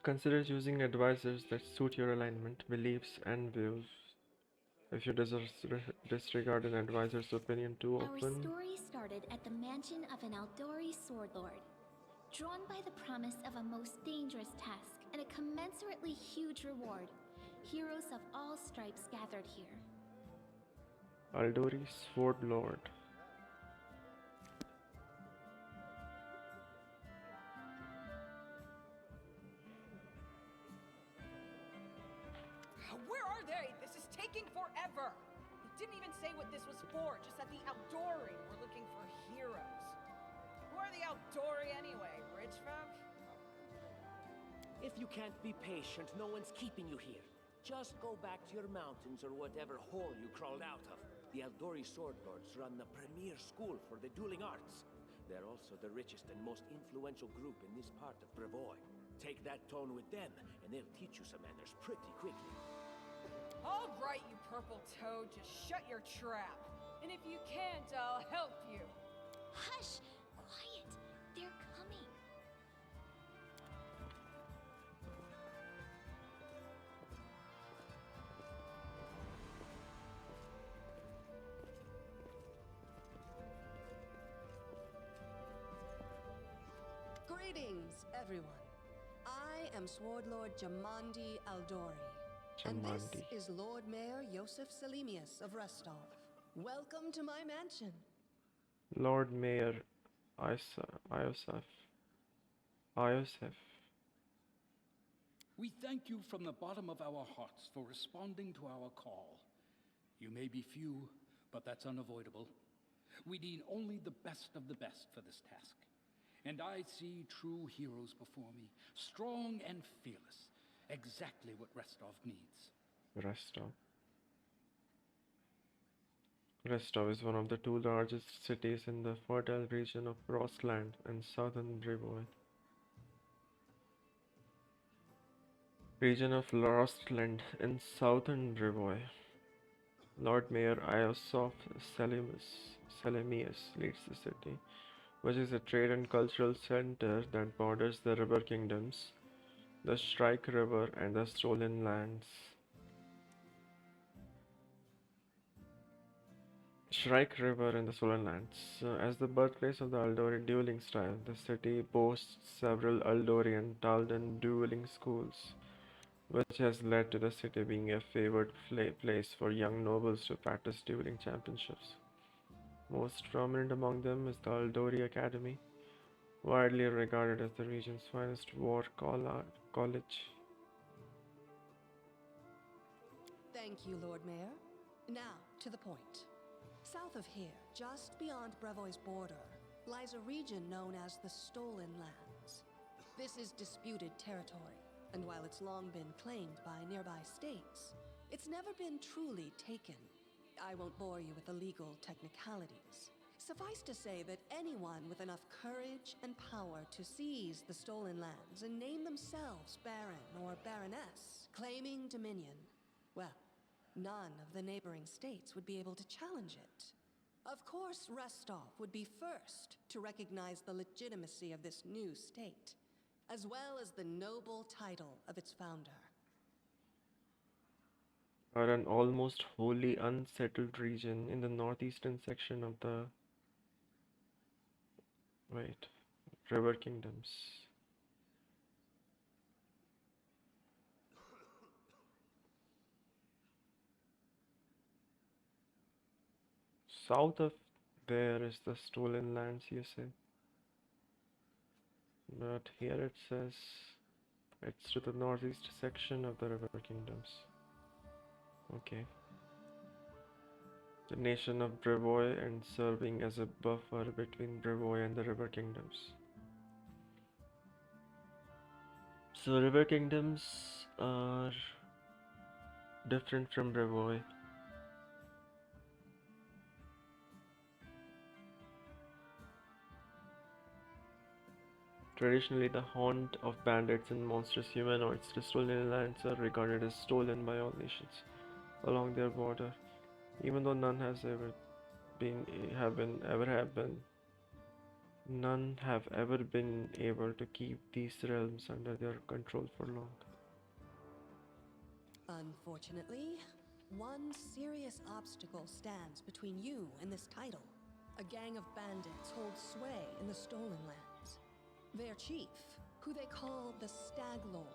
Consider choosing advisors that suit your alignment, beliefs, and views. If you disregard an advisor's opinion too Our often, story started at the mansion of an Aldori sword lord. Drawn by the promise of a most dangerous task and a commensurately huge reward, heroes of all stripes gathered here. Aldori Sword Lord. Where are they? This is taking forever. It didn't even say what this was for, just that the Aldori were looking for heroes. Who are the Aldori anyway? Rich folk? If you can't be patient, no one's keeping you here. Just go back to your mountains or whatever hole you crawled out of. The Aldori Sword Lords run the premier school for the dueling arts. They're also the richest and most influential group in this part of Brevoy. Take that tone with them, and they'll teach you some manners pretty quickly. All right, you purple toad, just shut your trap. And if you can't, I'll help you. Hush! Quiet! They're coming! Greetings, everyone. I am Sword Lord Jamandi Aldori. And this Chamandi. is Lord Mayor Yosef Selimius of Restov. Welcome to my mansion. Lord Mayor Iosef. Iosef. We thank you from the bottom of our hearts for responding to our call. You may be few, but that's unavoidable. We need only the best of the best for this task. And I see true heroes before me, strong and fearless, exactly what Restov needs. Rostov. Rostov is one of the two largest cities in the fertile region of Rostland in southern Brevoy. Region of Rostland in southern Brevoy. Lord Mayor Iosif Selimius leads the city, which is a trade and cultural center that borders the river kingdoms, the Shrike River, and the Stolen Lands. Shrike River and the Stolen Lands. As the birthplace of the Aldori dueling style, the city boasts several Aldori and Taldan dueling schools, which has led to the city being a favored place for young nobles to practice dueling championships. Most prominent among them is the Aldori Academy, widely regarded as the region's finest war college. Thank you, Lord Mayor. Now, to the point. South of here, just beyond Brevoy's border, lies a region known as the Stolen Lands. This is disputed territory, and while it's long been claimed by nearby states, it's never been truly taken. I won't bore you with the legal technicalities. Suffice to say that anyone with enough courage and power to seize the stolen lands and name themselves Baron or Baroness, claiming dominion, well, none of the neighboring states would be able to challenge it. Of course, Restov would be first to recognize the legitimacy of this new state, as well as the noble title of its founder. Are an almost wholly unsettled region in the northeastern section of the river kingdoms. South of there is the stolen lands, you say, but here it says it's to the northeast section of the river kingdoms. Okay. The nation of Brevoy and serving as a buffer between Brevoy and the river kingdoms. So river kingdoms are different from Brevoy. Traditionally, the haunt of bandits and monstrous humanoids, the stolen lands are regarded as stolen by all nations along their border, even though none has ever been None have ever been able to keep these realms under their control for long. Unfortunately, one serious obstacle stands between you and this title. A gang of bandits holds sway in the Stolen Lands. Their chief, who they call the Stag Lord,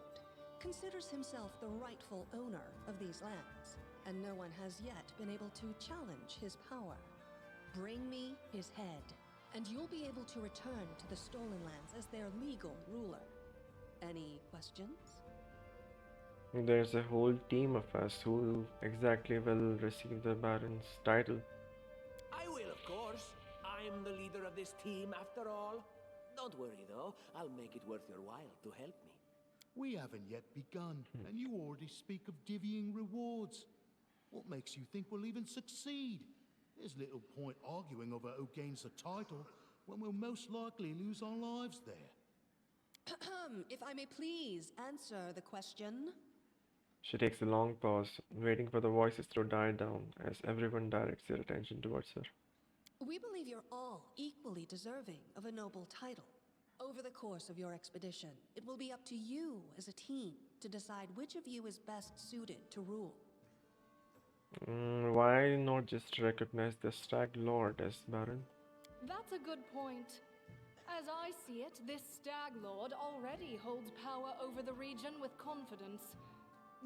considers himself the rightful owner of these lands, and no one has yet been able to challenge his power. Bring me his head, and you'll be able to return to the Stolen Lands as their legal ruler. Any questions? There's a whole team of us who exactly will receive the Baron's title. I will, of course. I'm the leader of this team, after all. Don't worry, though. I'll make it worth your while to help me. We haven't yet begun, and you already speak of divvying rewards. What makes you think we'll even succeed? There's little point arguing over who gains the title when we'll most likely lose our lives there. If I may please answer the question. She takes a long pause, waiting for the voices to die down as everyone directs their attention towards her. We believe you're all equally deserving of a noble title. Over the course of your expedition, it will be up to you as a team to decide which of you is best suited to rule. Why not just recognize the Stag Lord as Baron? That's a good point. As I see it, this Stag Lord already holds power over the region with confidence.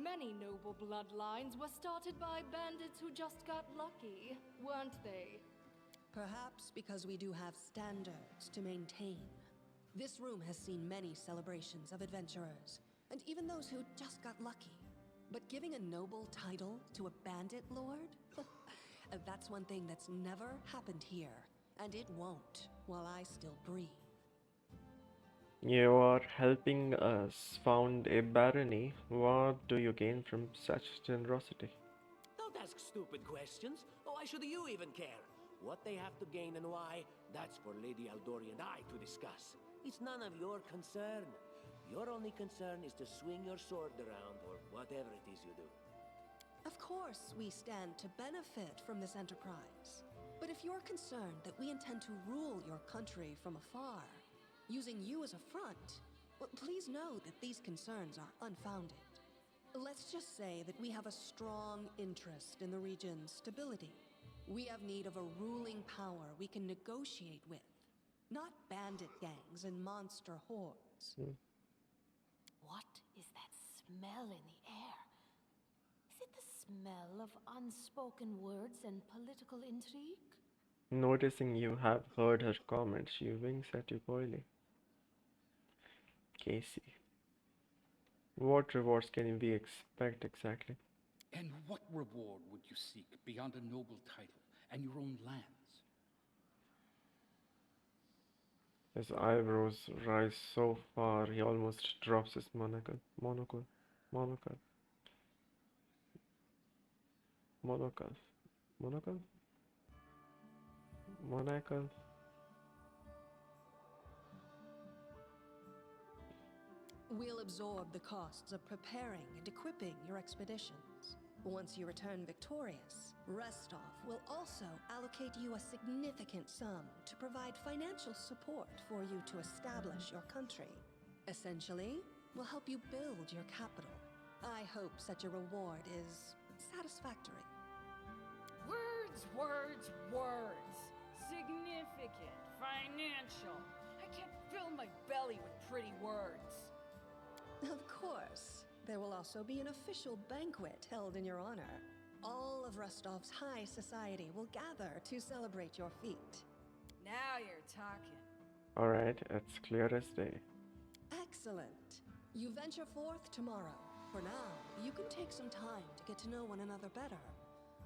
Many noble bloodlines were started by bandits who just got lucky, weren't they? Perhaps because we do have standards to maintain. This room has seen many celebrations of adventurers, and even those who just got lucky. But giving a noble title to a bandit lord? That's one thing that's never happened here, and it won't while I still breathe. You are helping us found a barony. What do you gain from such generosity? Don't ask stupid questions. Why should you even care? What they have to gain and why, that's for Lady Aldori and I to discuss. It's none of your concern. Your only concern is to swing your sword around, or whatever it is you do. Of course, we stand to benefit from this enterprise. But if you're concerned that we intend to rule your country from afar, using you as a front, well, please know that these concerns are unfounded. Let's just say that we have a strong interest in the region's stability. We have need of a ruling power we can negotiate with, not bandit gangs and monster hordes. What is that smell in the air? Is it the smell of unspoken words and political intrigue? Noticing you have heard her comment, she winks at you coyly. Casey, what rewards can we expect exactly? And what reward would you seek beyond a noble title and your own lands? His eyebrows rise so far he almost drops his monocle. Monocle. Monocle. Monocle. Monocle? Monocle. We'll absorb the costs of preparing and equipping your expeditions. Once you return victorious, Restov will also allocate you a significant sum to provide financial support for you to establish your country. Essentially, we'll help you build your capital. I hope such a reward is satisfactory. Words, words, words. Significant, financial. I can't fill my belly with pretty words. Of course. There will also be an official banquet held in your honor. All of Rostov's high society will gather to celebrate your feat. Now you're talking. Alright, it's clear as day. Excellent. You venture forth tomorrow. For now, you can take some time to get to know one another better.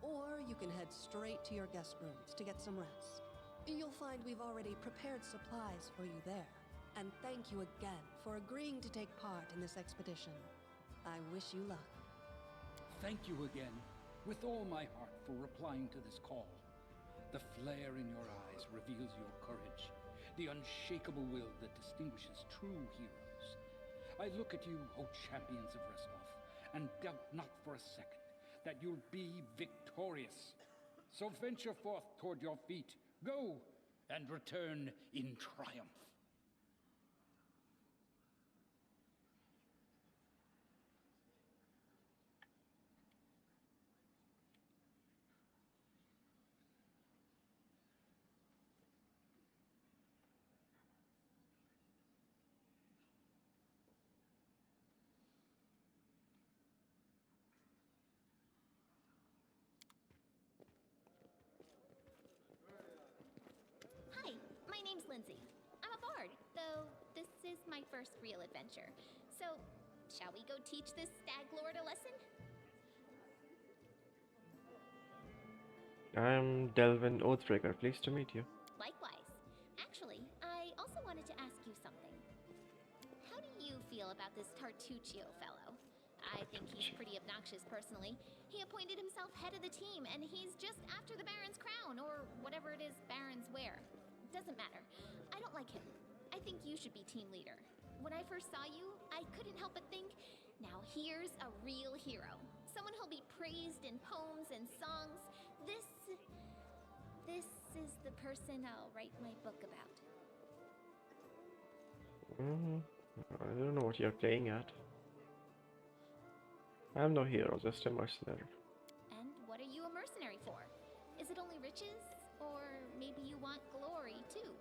Or you can head straight to your guest rooms to get some rest. You'll find we've already prepared supplies for you there. And thank you again for agreeing to take part in this expedition. I wish you luck. Thank you again, with all my heart, for replying to this call. The flare in your eyes reveals your courage, the unshakable will that distinguishes true heroes. I look at you, O champions of Restov, and doubt not for a second that you'll be victorious. So venture forth toward your feet. Go, and return in triumph. Hi, my name's Lindsay. I'm a bard, though this is my first real adventure. So, shall we go teach this stag lord a lesson? I'm Delvin Oathbreaker. Pleased to meet you. Likewise. Actually, I also wanted to ask you something. How do you feel about this Tartuccio fellow? I think he's pretty obnoxious personally. He appointed himself head of the team, and he's just after the Baron's crown, or whatever it is barons wear. Doesn't matter. I don't like him. I think you should be team leader. When I first saw you, I couldn't help but think, now here's a real hero. Someone who'll be praised in poems and songs. This is the person I'll write my book about. I don't know what you're playing at. I'm no hero, just a mercenary. And what are you a mercenary for? Is it only riches? Or maybe you want glory too?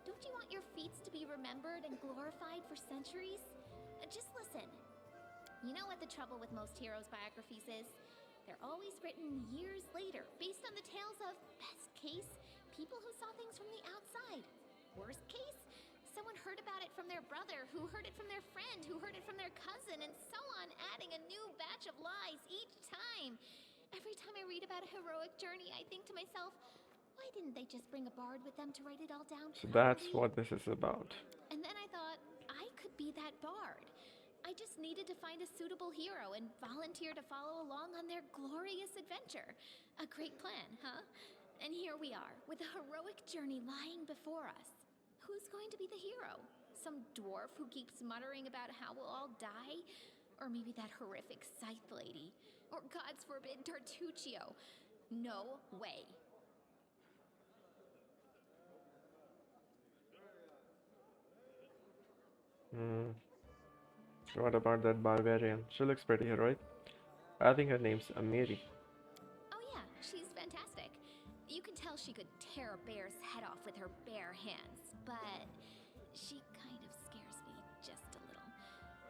Don't you want your feats to be remembered and glorified for centuries? Just listen. You know what the trouble with most heroes' biographies is? They're always written years later, based on the tales of, best case, people who saw things from the outside. Worst case, someone heard about it from their brother, who heard it from their friend, who heard it from their cousin, and so on, adding a new batch of lies each time. Every time I read about a heroic journey, I think to myself, why didn't they just bring a bard with them to write it all down So properly? that's what this is about. And then I thought, I could be that bard. I just needed to find a suitable hero and volunteer to follow along on their glorious adventure. A great plan, huh? And here we are, with a heroic journey lying before us. Who's going to be the hero? Some dwarf who keeps muttering about how we'll all die? Or maybe that horrific scythe lady? Or God's forbid, Tartuccio? No way. What about that barbarian? She looks pretty heroic. I think her name's Amiri. Oh yeah, she's fantastic. You can tell she could tear a bear's head off with her bare hands, but she kind of scares me just a little.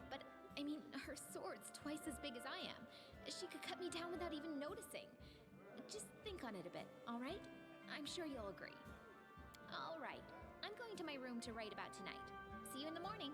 But, I mean, her sword's twice as big as I am. She could cut me down without even noticing. Just think on it a bit, alright? I'm sure you'll agree. Alright, I'm going to my room to write about tonight. See you in the morning.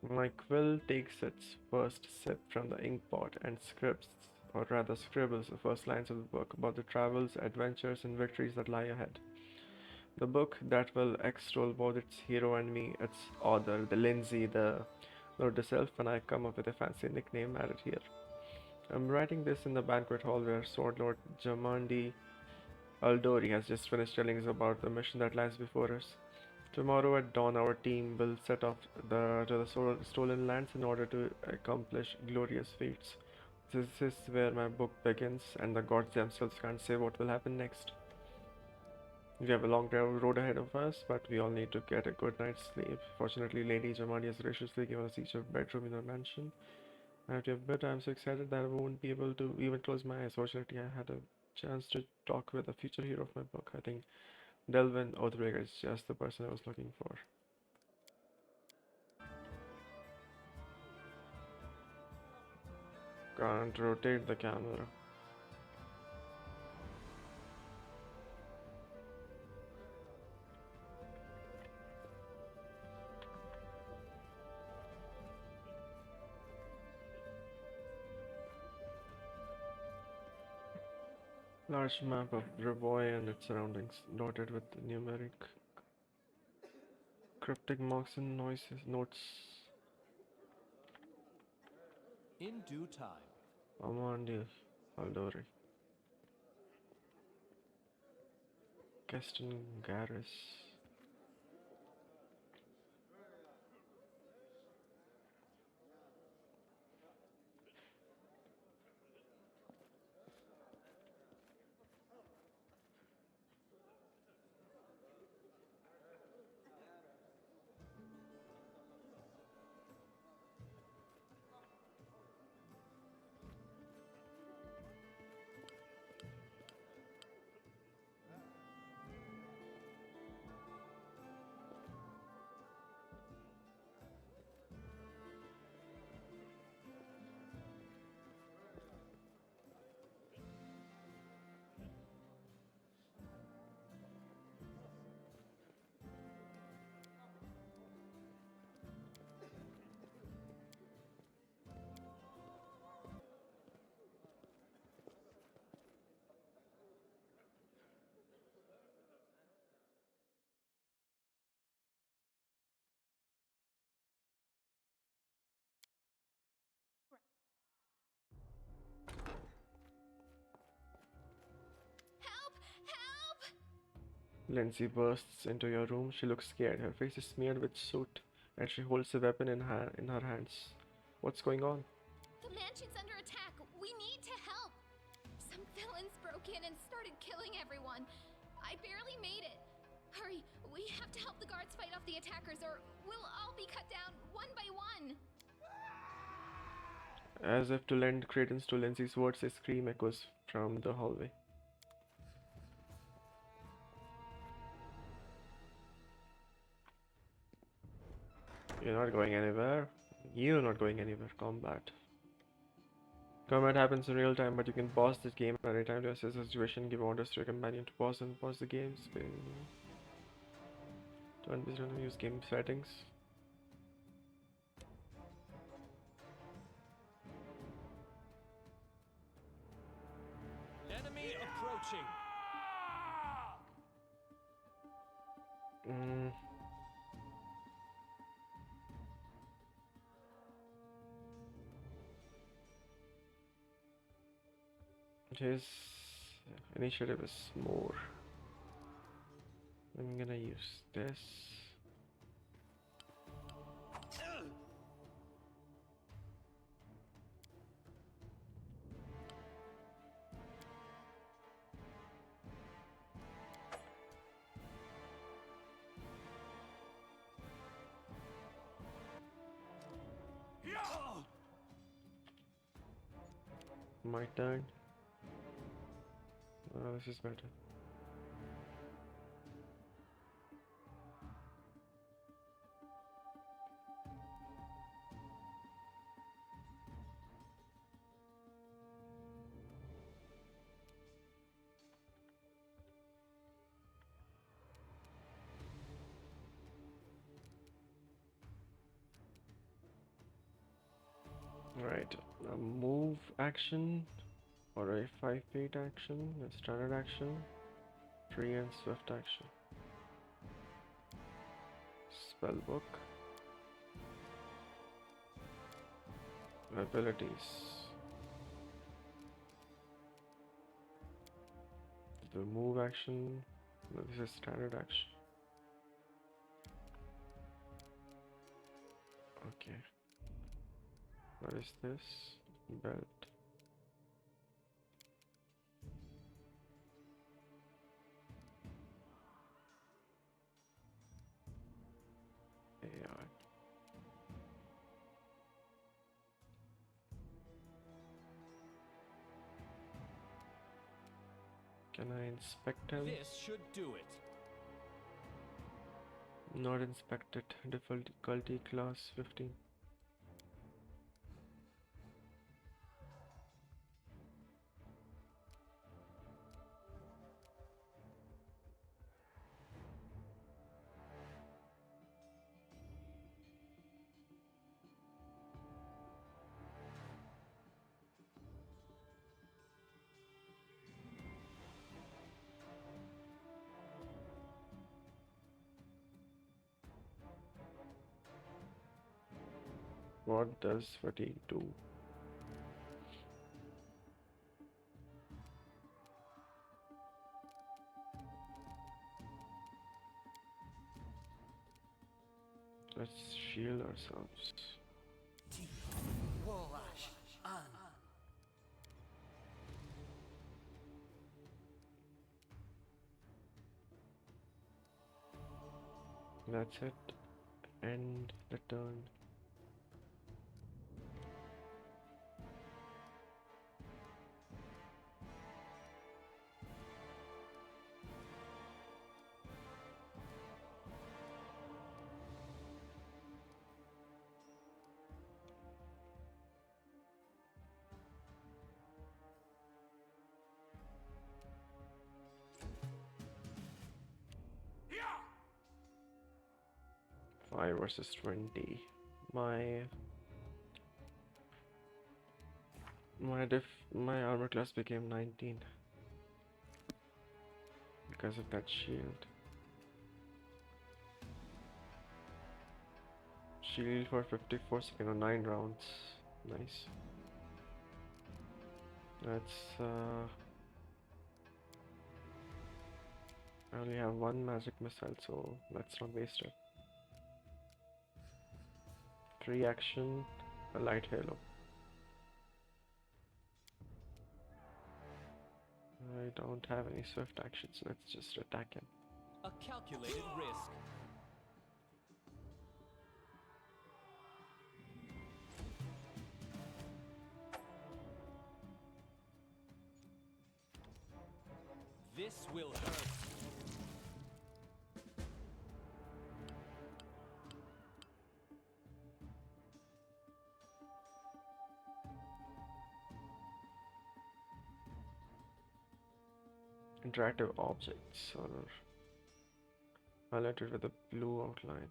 My quill takes its first sip from the inkpot and scribbles the first lines of the book about the travels, adventures, and victories that lie ahead. The book that will extol both its hero and me, its author, the Lindsay, the Lord herself, and I come up with a fancy nickname added here. I'm writing this in the banquet hall where Sword Lord Jamandi Aldori has just finished telling us about the mission that lies before us. Tomorrow at dawn, our team will set off to the stolen lands in order to accomplish glorious feats. This is where my book begins, and the gods themselves can't say what will happen next. We have a long road ahead of us, but we all need to get a good night's sleep. Fortunately, Lady Jamadi has graciously given us each a bedroom in her mansion. After a bit, I'm so excited that I won't be able to even close my eyes. Fortunately, I had a chance to talk with the future hero of my book. I think Delvin Oathbreaker is just the person I was looking for. Can't rotate the camera. Large map of Brevoy and its surroundings, dotted with numeric cryptic marks and notes. In due time. Amandil, Aldori, Keston Garris. Lindsay bursts into your room. She looks scared. Her face is smeared with soot, and she holds a weapon in her hands. What's going on? The mansion's under attack. We need to help. Some villains broke in and started killing everyone. I barely made it. Hurry, we have to help the guards fight off the attackers, or we'll all be cut down one by one. As if to lend credence to Lindsay's words, a scream echoes from the hallway. You're not going anywhere. You're not going anywhere. Combat. Combat happens in real time, but you can pause this game at any time to assess the situation. Give orders to your companion to pause the game. Don't be trying to use game settings. Enemy approaching. His initiative is more. I'm gonna use this. My turn. This is better. Right, a move action or a 5 feet action, a standard action, free and swift action. Spellbook. Abilities. The move action. No, this is standard action. Okay. What is this? Belt. AI. Can I inspect him? This should do it. Not inspected. Difficulty class 15. What does fatigue do? Let's shield ourselves. That's it. End the turn. Five versus 20. My my armor class became 19 because of that shield. Shield for 54 seconds or 9 rounds. Nice. That's I only have one magic missile, so let's not waste it. Free action, a light halo. I don't have any swift actions, let's just attack him. A calculated risk. This will hurt. Interactive objects are highlighted with a blue outline.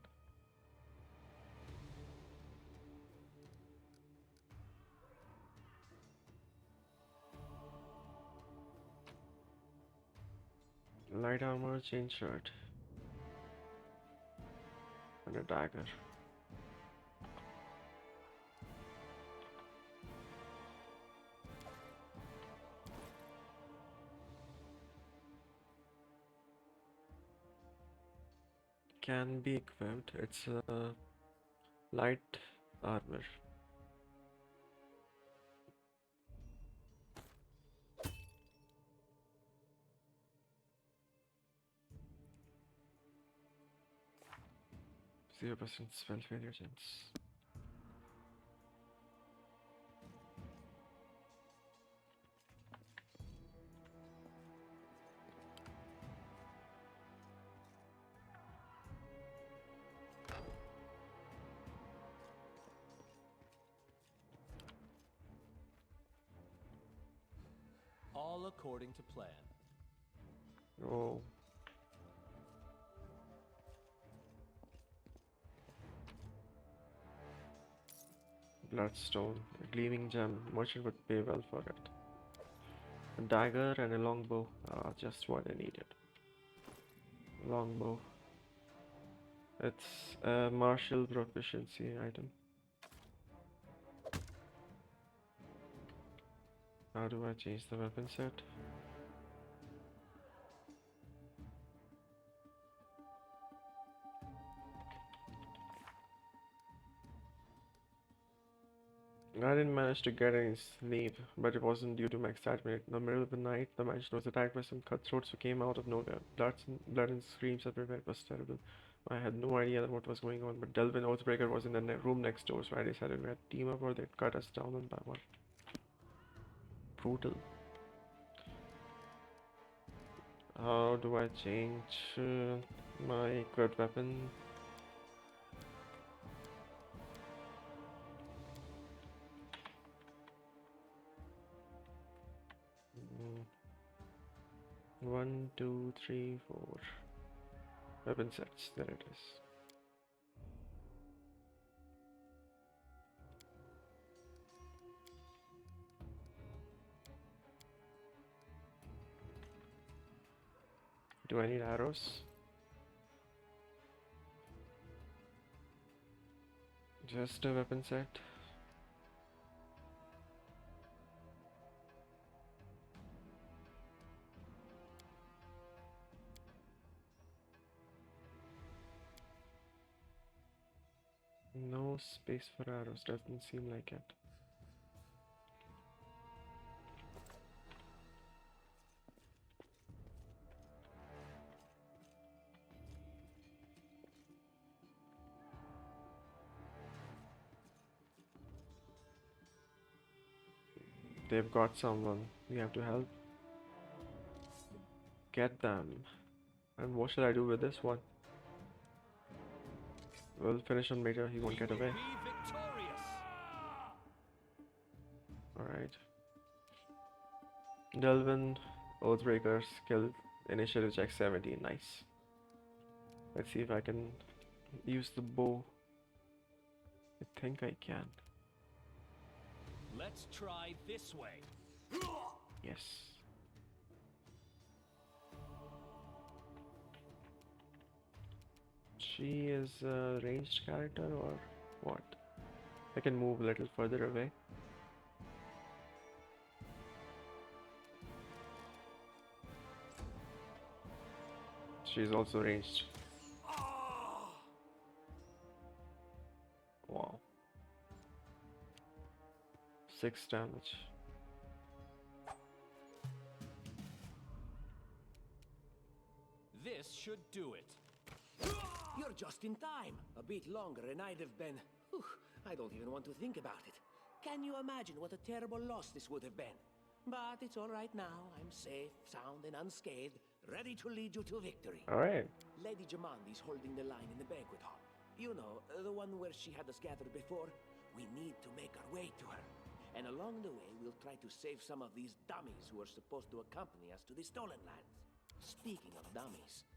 Light armor, chain shirt, and a dagger. Can be equipped. It's a light armor. Zero percent spell failure chance. All according to plan. Oh. Bloodstone, a gleaming gem. Merchant would pay well for it. A dagger and a longbow. Ah, just what I needed. Longbow. It's a martial proficiency item. How do I change the weapon set? I didn't manage to get any sleep, but it wasn't due to my excitement. In the middle of the night, the mansion was attacked by some cutthroats who came out of nowhere. Blood and screams everywhere. It was terrible. I had no idea what was going on, but Delvin Oathbreaker was in the room next door, so I decided we had to team up or they'd cut us down one by one. Brutal. How do I change my equipped weapon? Mm, 1, 2, 3, 4. Weapon sets. There it is. Do I need arrows? Just a weapon set. No space for arrows, doesn't seem like it. They've got someone. We have to help. Get them. And what should I do with this one? We'll finish him later, he won't get away. Be victorious. Alright. Delvin, Oathbreaker, skill, initiative check 70, nice. Let's see if I can use the bow. I think I can. Let's try this way. Yes. She is a ranged character or what? I can move a little further away. She's also ranged. Wow. 6 damage. This should do it. You're just in time. A bit longer and I'd have been... Whew, I don't even want to think about it. Can you imagine what a terrible loss this would have been? But it's all right now. I'm safe, sound, and unscathed, ready to lead you to victory. Alright. Lady Jamandi's holding the line in the banquet hall. You know, the one where she had us gathered before. We need to make our way to her. And along the way, we'll try to save some of these dummies who are supposed to accompany us to the stolen lands. Speaking of dummies...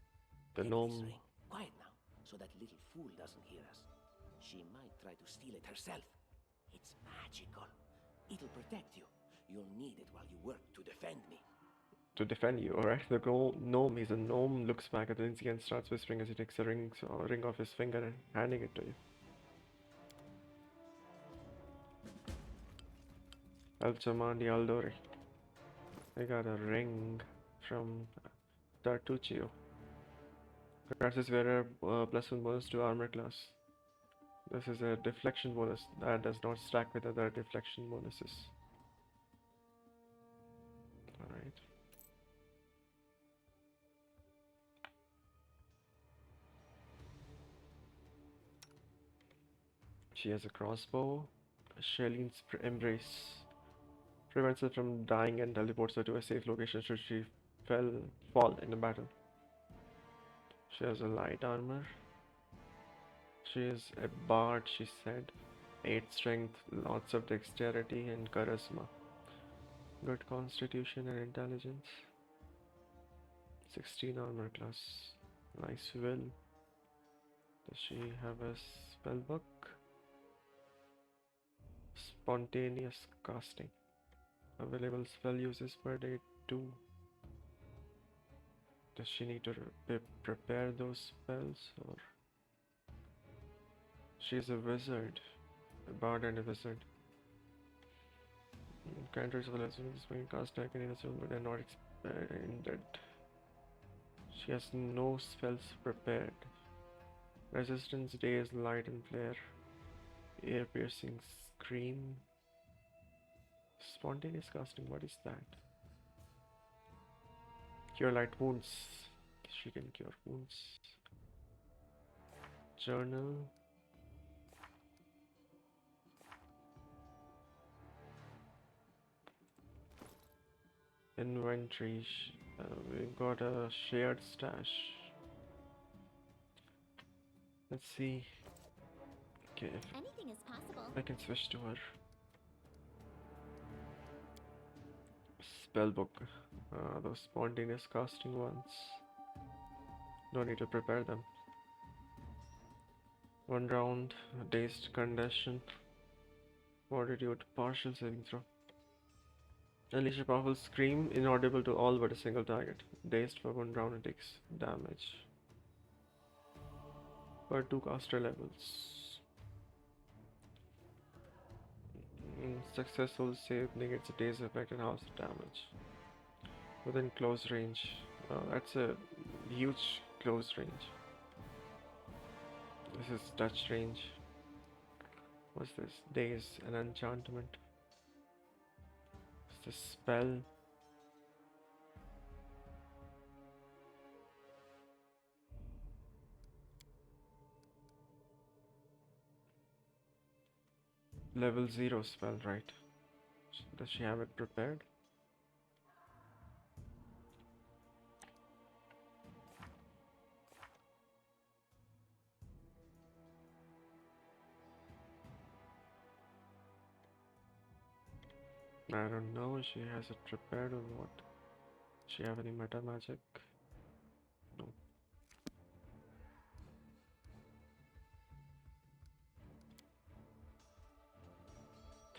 The Get this gnome. ring. Quiet now, so that little fool doesn't hear us. She might try to steal it herself. It's magical. It'll protect you. You'll need it while you work to defend me. To defend you, alright? The gnome, he's a gnome, looks back at Lindsay and starts whispering as he takes a ring off his finger and handing it to you. Alchamandi Aldori. I got a ring from Tartuccio. Grants this wearer +1 bonus to armor class. This is a deflection bonus that does not stack with other deflection bonuses. Alright. She has a crossbow. Shailene's embrace prevents her from dying and teleports her to a safe location should she fall in a battle. She has a light armor. She is a bard, she said. 8 strength, lots of dexterity and charisma. Good constitution and intelligence. 16 armor class. Nice will. Does she have a spell book? Spontaneous casting. Available spell uses per day 2. Does she need to prepare those spells, or she's a wizard, a bard and a wizard. Cantrips will as well as cast attack and innocent but are not expended. She has no spells prepared. Resistance, daze, light and flare, ear piercing scream. Spontaneous casting, what is that? Cure light wounds. She can cure wounds. Journal. Inventory. We've got a shared stash. Let's see. Okay, Anything is possible. I can switch to her spellbook. Those spontaneous casting ones. No need to prepare them. 1 round, dazed condition. Fortitude, partial saving throw. Unleash a powerful scream, inaudible to all but a single target. Dazed for 1 round and takes damage. Per 2 caster levels. Successful save negates a daze effect and halves the damage. Within close range. That's a huge close range. This is touch range. What's this? Daze, an enchantment. What's the spell? Level 0 spell, right? Does she have it prepared? I don't know if she has it prepared or what. Does she have any meta magic? No.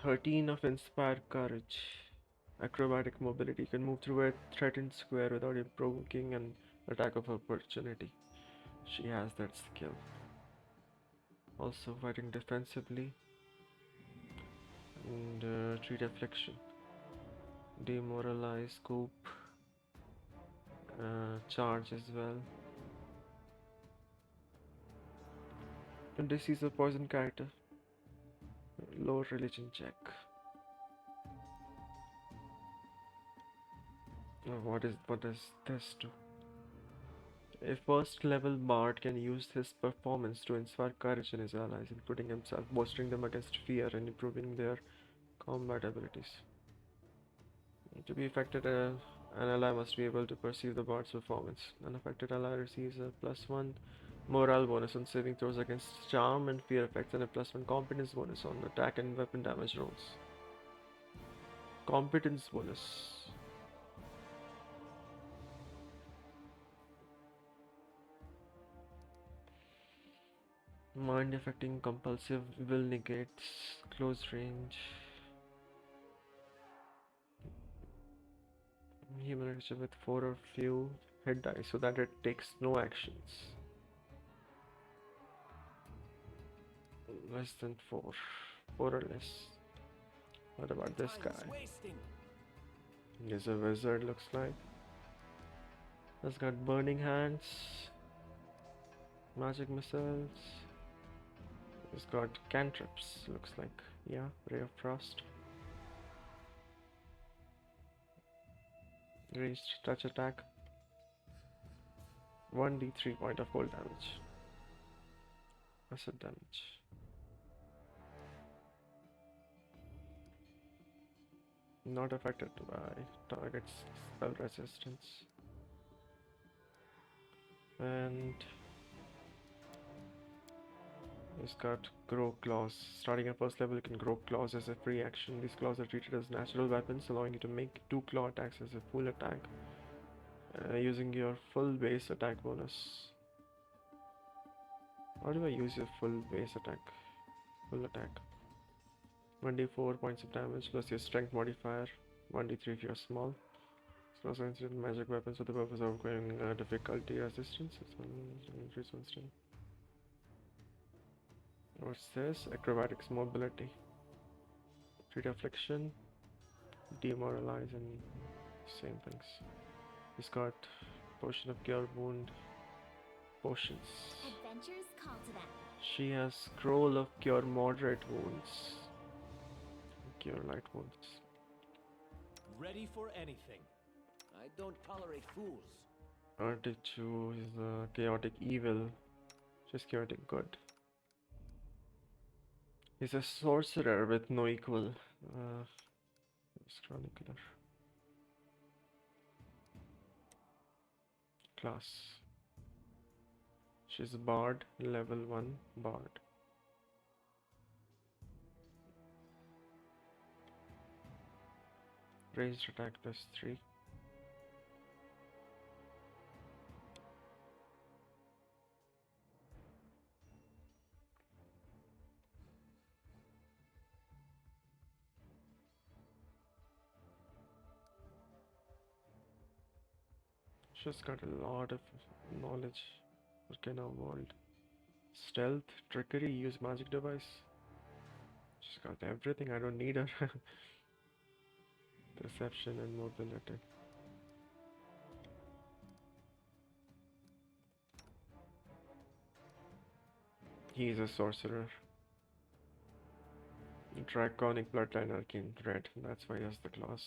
"13 of Inspire Courage. Acrobatic mobility. Can move through a threatened square without provoking an attack of opportunity. She has that skill. Also fighting defensively. And treat affliction. Demoralize, scoop. Charge as well. And this is a poison character. Low religion check. What does this do? A first level bard can use his performance to inspire courage in his allies, including himself, bolstering them against fear and improving their combat abilities. To be affected, an ally must be able to perceive the bard's performance. An affected ally receives a +1 morale bonus on saving throws against charm and fear effects, and a +1 competence bonus on attack and weapon damage rolls. Competence bonus. Mind affecting compulsive will negates close range. Human creature with 4 or few hit dice so that it takes no actions. Less than 4. 4 or less. What about this guy? He's a wizard, looks like. He's got burning hands, magic missiles. He's got cantrips, looks like. Yeah, ray of frost. Ranged touch attack. 1d3 point of cold damage. Acid damage. Not affected by target's spell resistance. And he's got grow claws. Starting at first level, you can grow claws as a free action. These claws are treated as natural weapons, allowing you to make 2 claw attacks as a full attack, using your full base attack bonus. How do I use your full base attack? Full attack. 1d4 points of damage plus your strength modifier. 1d3 if you're small. It's also considered magic weapons for the purpose of going difficulty resistance. Increase one strength. What's this? Acrobatics mobility. Treat affliction. Demoralize and same things. He's got potion of cure wound. Potions. Adventures call to them. She has scroll of cure moderate wounds. Cure light wounds. Ready for anything. I don't tolerate fools. Artichu is a chaotic evil. She's chaotic good. He's a sorcerer with no equal. Chronicler. Class. She's a bard, level 1 bard. Ranged attack +3. She's got a lot of knowledge. What kind of world? Stealth, trickery, use magic device. She's got everything. I don't need her. Perception and mobility. He's a sorcerer. Draconic bloodline arcane red. That's why he has the class.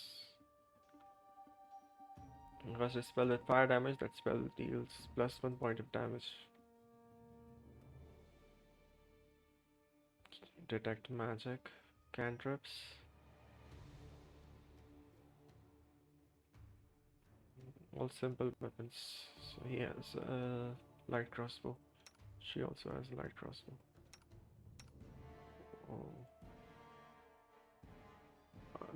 Cast a spell with fire damage. That spell deals +1 point of damage. Detect magic. Cantrips. All simple weapons. So he has a light crossbow. She also has a light crossbow. Oh.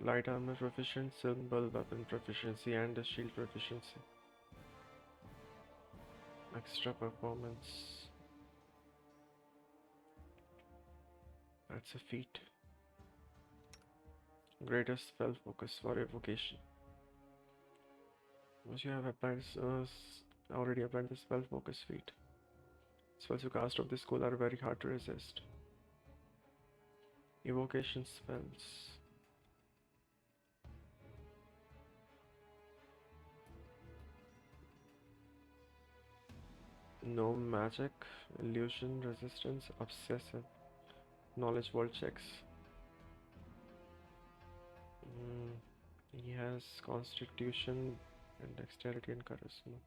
Light armor proficiency, simple weapon proficiency, and a shield proficiency. Extra performance. That's a feat. Greater spell focus for evocation. Once you have applied, already applied the spell focus feat. Spells you cast of this school are very hard to resist. Evocation spells. No magic, illusion, resistance, obsessive, knowledge world checks. Mm, he has constitution and dexterity and charisma.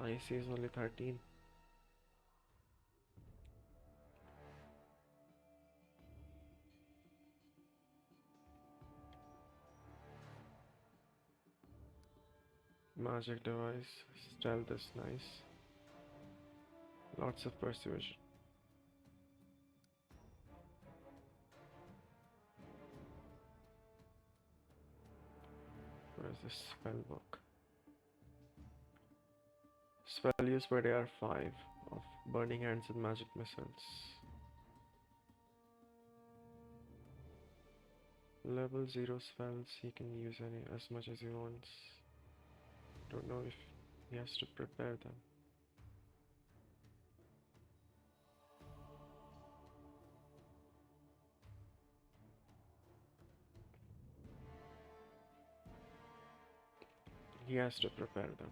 AC is only 13. Magic device, stealth is nice. Lots of persuasion. Where is this spell book? Spell use per day are 5 of burning hands and magic missiles. Level 0 spells, he can use any as much as he wants. Don't know if he has to prepare them. He has to prepare them.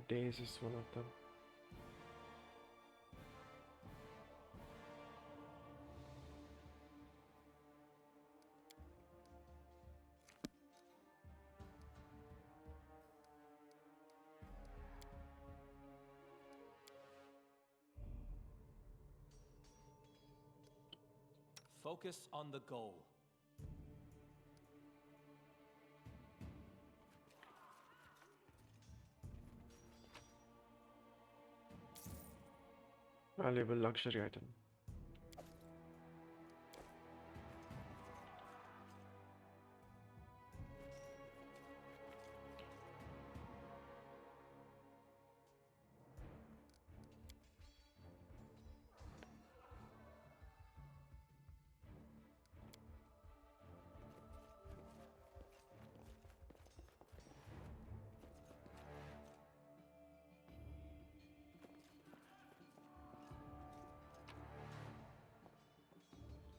Days is one of them. Focus on the goal. Valuable luxury item.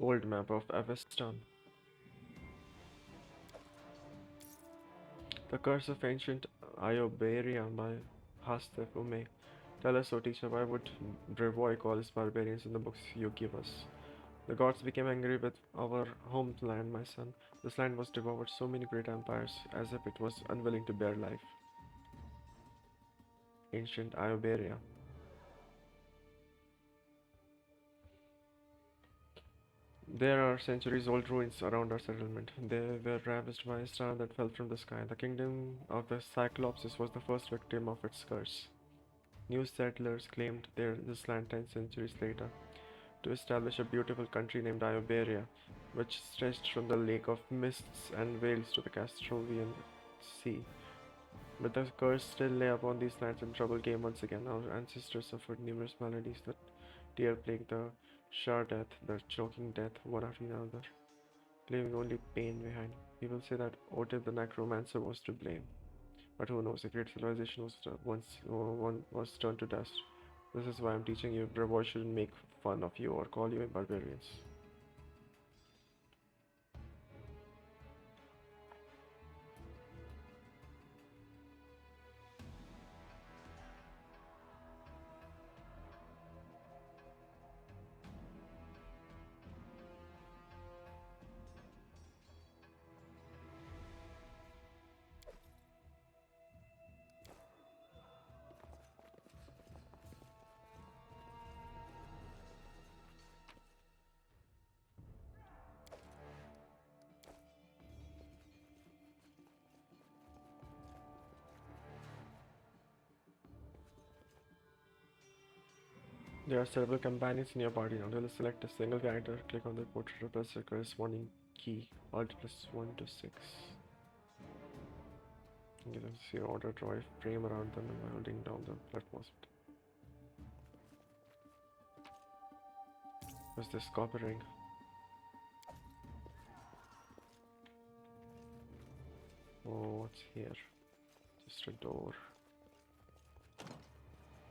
Old map of Avestan. The Curse of Ancient Iobaria by Hastef Ume. Tell us, O teacher, why would Brevoy call us barbarians in the books you give us? The gods became angry with our homeland, my son. This land was devoured so many great empires, as if it was unwilling to bear life. Ancient Iobaria. There are centuries-old ruins around our settlement. They were ravaged by a star that fell from the sky. The kingdom of the Cyclopses was the first victim of its curse. New settlers claimed this land 10 centuries later to establish a beautiful country named Iobaria, which stretched from the Lake of Mists and Vales to the Castrovian Sea. But the curse still lay upon these lands and trouble came once again. Our ancestors suffered numerous maladies, the tear plague, the sure death, the choking death, one after another, leaving only pain behind. People say that Otis the necromancer was to blame. But who knows, a great civilization one was turned to dust. This is why I'm teaching you, Brevoy shouldn't make fun of you or call you barbarians. There are several companions in your party now. To select a single character, click on the portrait or press the corresponding key. Alt plus 1 to 6. You can see order, draw a frame around them by holding down the left mouse button. What's this copper ring? Oh, what's here? Just a door.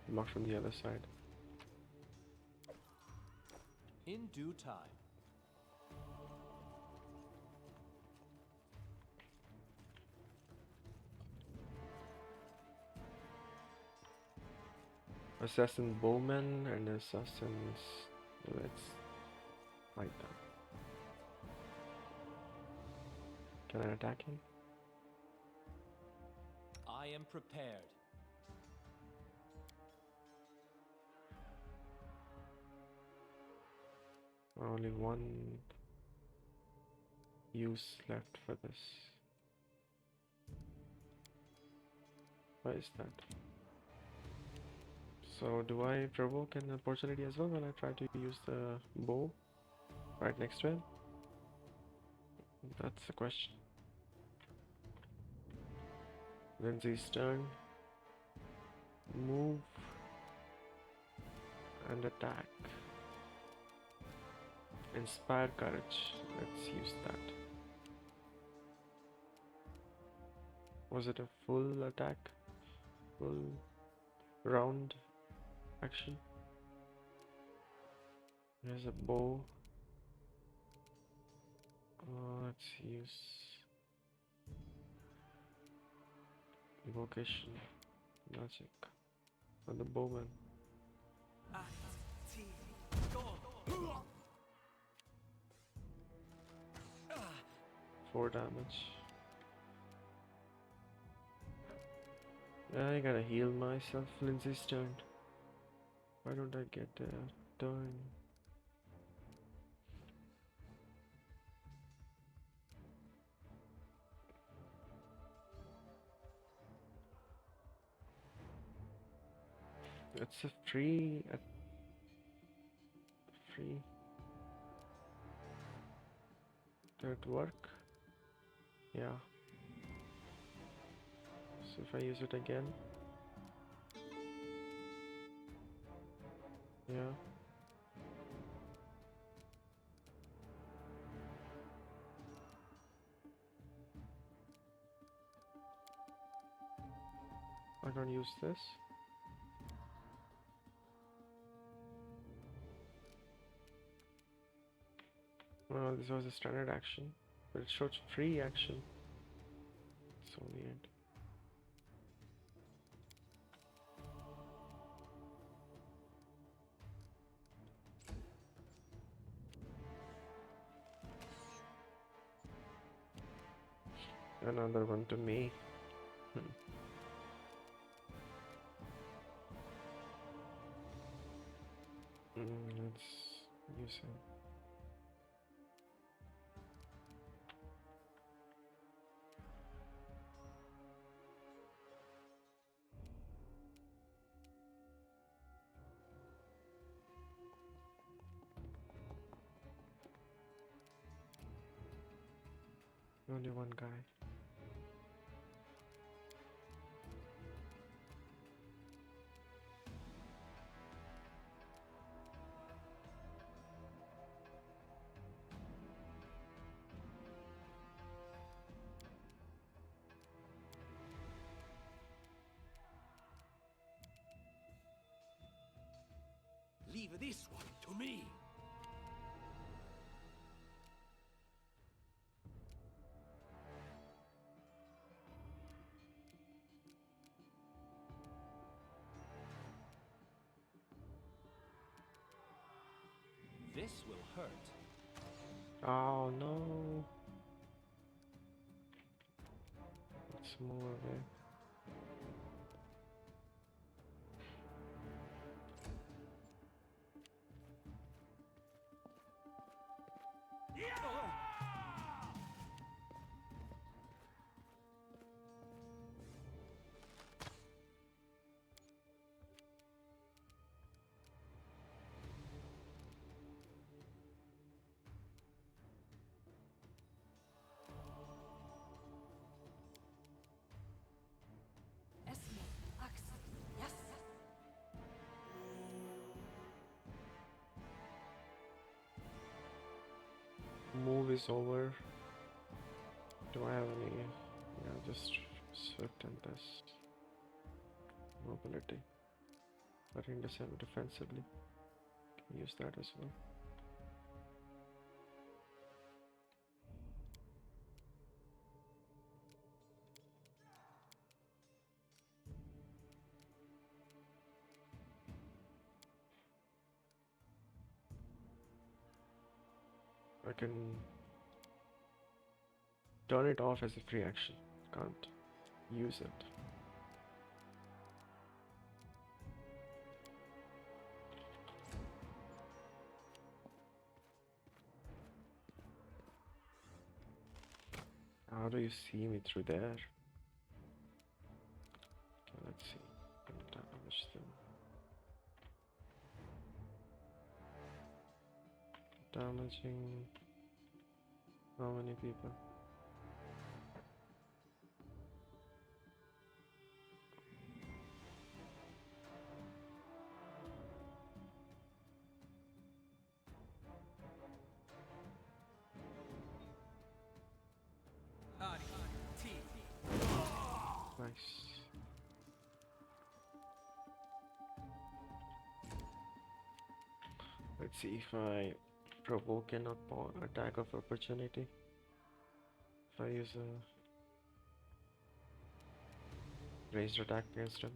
Locked from the other side. In due time. Assassin bowmen and assassins. Let's fight them. Can I attack him? I am prepared. Only one use left for this. Why is that? So do I provoke an opportunity as well when I try to use the bow right next to him? That's the question. Lindsay's turn. Move and attack. Inspire courage. Let's use that. Was it a full attack? Full round action? There's a bow. Let's use evocation magic on the bowman. Go. 4 damage. I gotta heal myself. Lindsay's turn. Why don't I get a turn? It's a free. Free. Did it work? Yeah. So if I use it again. Yeah. I don't use this. Well, this was a standard action, but it showed free action. So weird. Another one to me. Let's use him. Only one guy. Leave this one to me. This will hurt. Oh no. Let's move away. Yes. Move is over. Do I have any? Yeah, just swift and test. Mobility. But in defensively. Can use that as well. I can turn it off as a free action. Can't use it. How do you see me through there? Okay, let's see. Damage them. Damaging how many people? Nice. Let's see if I provoke an attack of opportunity. If I use a raised attack against him.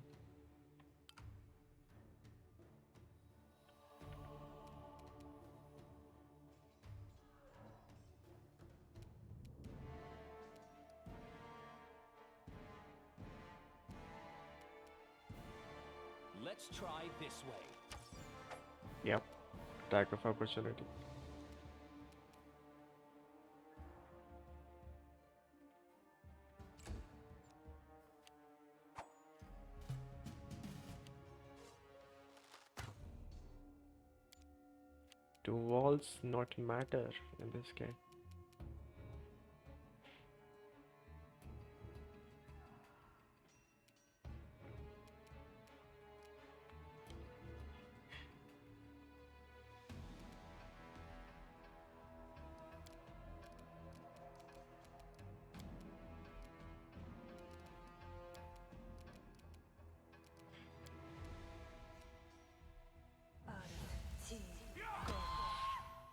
Let's try this way. Yep. Attack of opportunity. Do walls not matter in this game?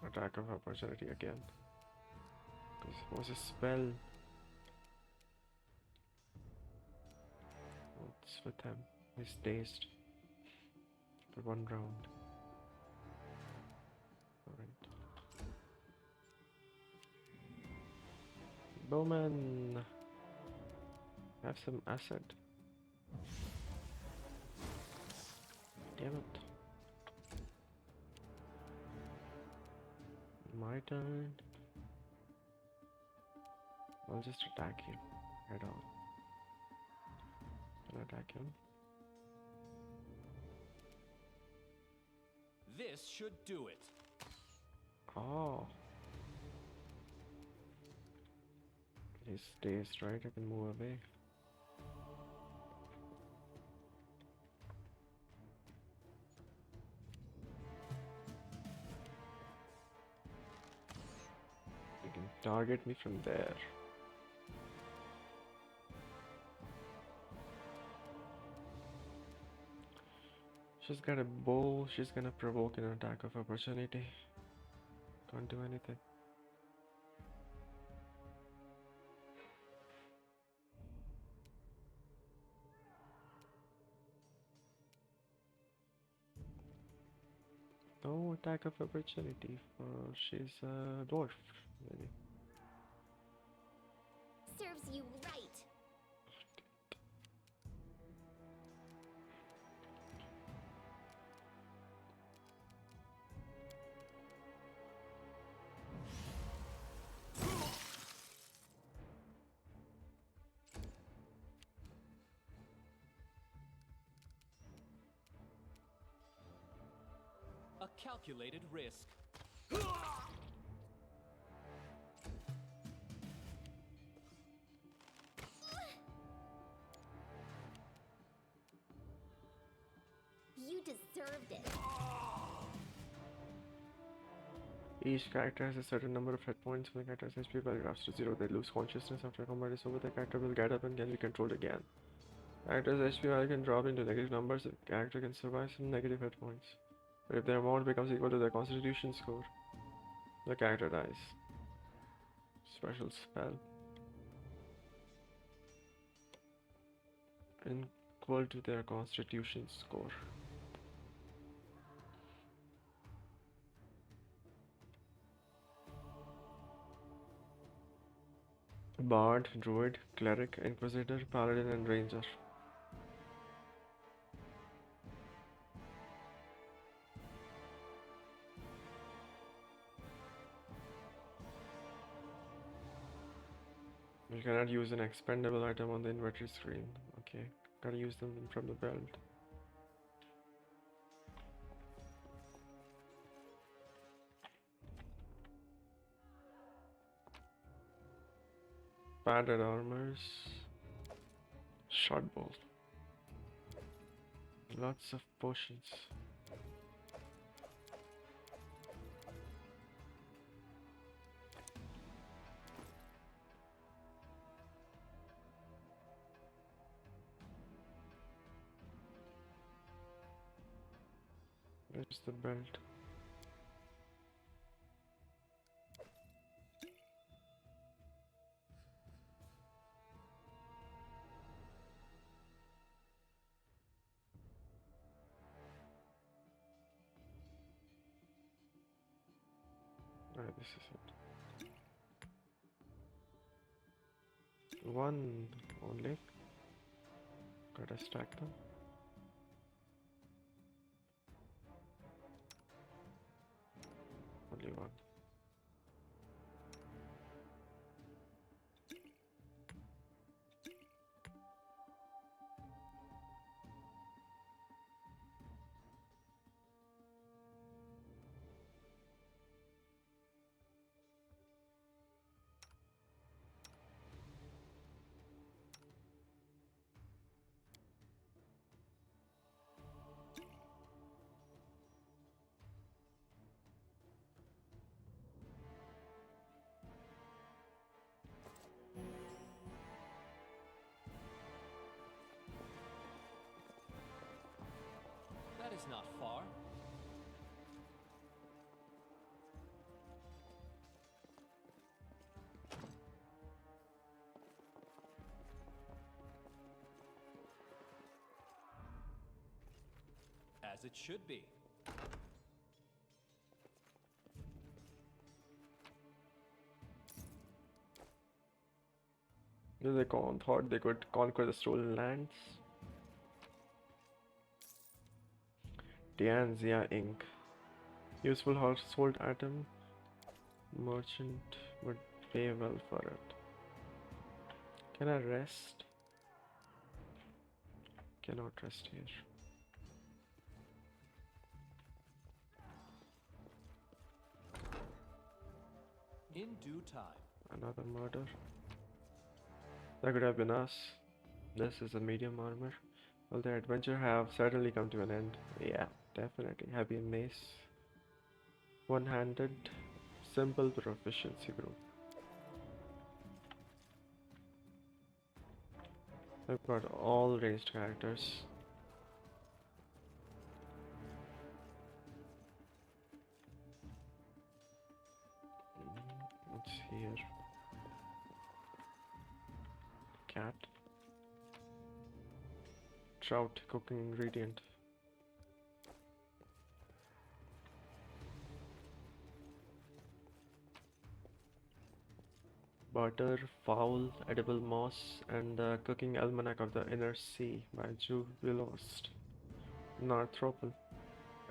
Attack of opportunity again. This was a spell. What's with him? He's dazed for one round. Alright. Bowman, have some acid. Damn it. My turn. I'll just attack him head on. Can I attack him? This should do it. Oh. He's dazed, right? I can move away. You can target me from there. She's got a bow. She's gonna provoke an attack of opportunity. Can't do anything. No attack of opportunity for she's a dwarf, maybe. Serves you right. A calculated risk. You deserved it. Each character has a certain number of hit points. When the character's HP value drops to 0, they lose consciousness. After combat is over, the character will get up and can be controlled again. Character's HP value can drop into negative numbers if the character can survive some negative hit points. But if their amount becomes equal to their constitution score, the character dies. Special spell. Equal to their constitution score. Bard, Druid, Cleric, Inquisitor, Paladin, and Ranger. You cannot use an expendable item on the inventory screen. Okay, gotta use them from the belt. Padded armors, short bolt, lots of potions. Where's the belt? Alright, this is it. One only. Gotta stack them. Only one. That is not far. As it should be. Thought they could conquer the stolen lands. Dianzia ink. Useful household item. Merchant would pay well for it. Can I rest? Cannot rest here. In due time. Another murder. That could have been us. This is a medium armor. Well, the adventure have certainly come to an end. Yeah, definitely. Heavy mace. One-handed. Simple proficiency group. I've got all ranged characters. What's here? Cat. Trout cooking ingredient. Butter, Fowl, Edible Moss, and the Cooking Almanac of the Inner Sea by Jubilost. Northropol.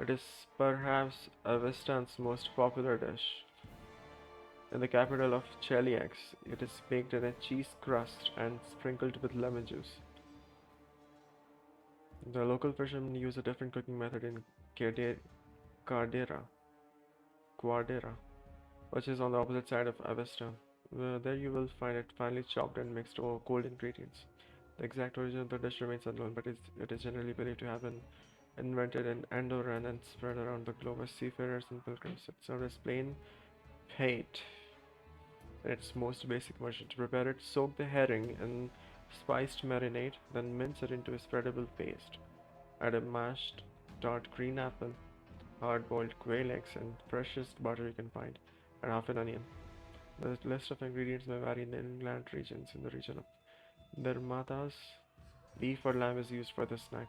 It is perhaps Avestan's most popular dish. In the capital of Cheliax, it is baked in a cheese crust and sprinkled with lemon juice. The local fishermen use a different cooking method in Cardera, Guadera, which is on the opposite side of Avesta. There you will find it finely chopped and mixed over cold ingredients. The exact origin of the dish remains unknown, but it is generally believed to have been invented in Andorran and spread around the globe as seafarers and pilgrims. It served as plain pate in its most basic version. To prepare it, soak the herring in spiced marinade, then mince it into a spreadable paste. Add a mashed tart green apple, hard-boiled quail eggs, and freshest butter you can find, and half an onion. The list of ingredients may vary in the inland regions. In the region of Nirmatas, beef or lamb is used for this snack.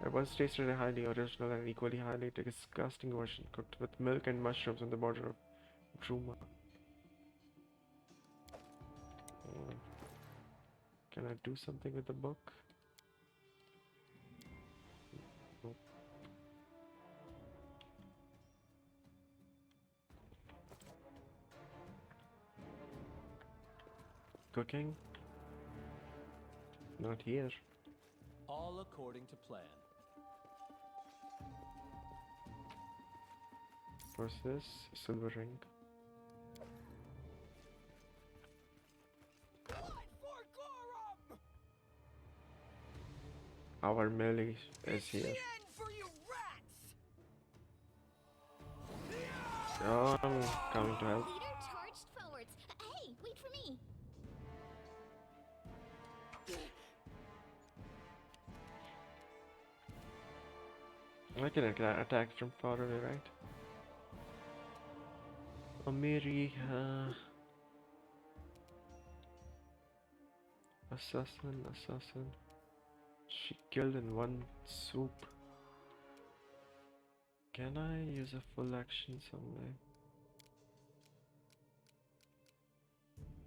I once tasted a highly original and equally highly disgusting version cooked with milk and mushrooms on the border of Druma. Mm. Can I do something with the book? Nope. Cooking? Not here. All according to plan. What's this? Silver ring. Our melee is here. Oh, I'm coming to help. Leader charged forwards. Hey, wait for me. I can attack from far away, right? Amiri, assassin. She killed in one swoop. Can I use a full action somewhere?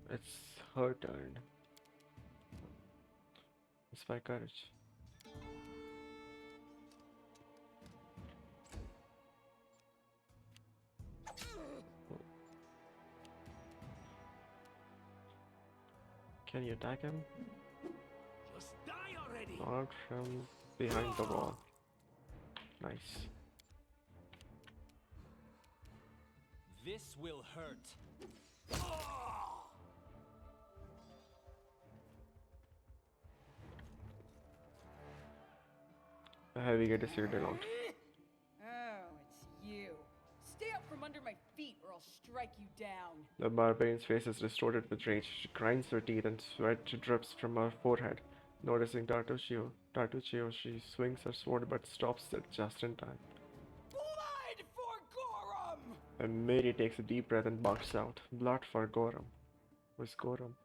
It's her turn. It's my courage. Can you attack him? Just die already! Not from behind the wall. Nice. This will hurt. The heavy get is sealed around. Oh, it's you. Stay up from under my feet or I'll strike you down. The barbarian's face is distorted with rage. She grinds her teeth and sweat drips from her forehead. Noticing Tartuccio, she swings her sword but stops it just in time. Blood for Gorum! And Mary takes a deep breath and barks out, "Blood for Gorum." Who's Gorum?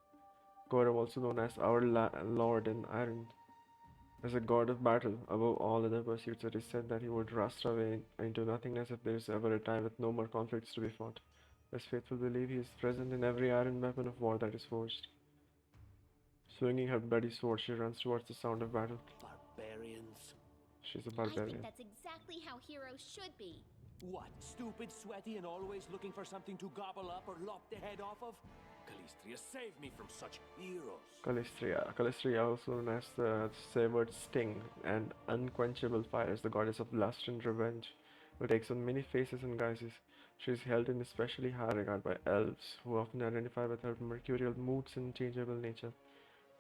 Gorum, also known as our Lord in Iron, is a god of battle. Above all other pursuits, it is said that he would rust away into nothingness if there is ever a time with no more conflicts to be fought. His faithful believe he is present in every iron weapon of war that is forged. Swinging her bloody sword, she runs towards the sound of battle. Barbarians. She's a I barbarian. think that's exactly how heroes should be. What? Stupid, sweaty, and always looking for something to gobble up or lop the head off of? Calistria, save me from such heroes. Calistria, also known as the Severed Sting and Unquenchable Fire, is the goddess of lust and revenge, who takes on many faces and guises. She is held in especially high regard by elves, who often identify with her mercurial moods and changeable nature.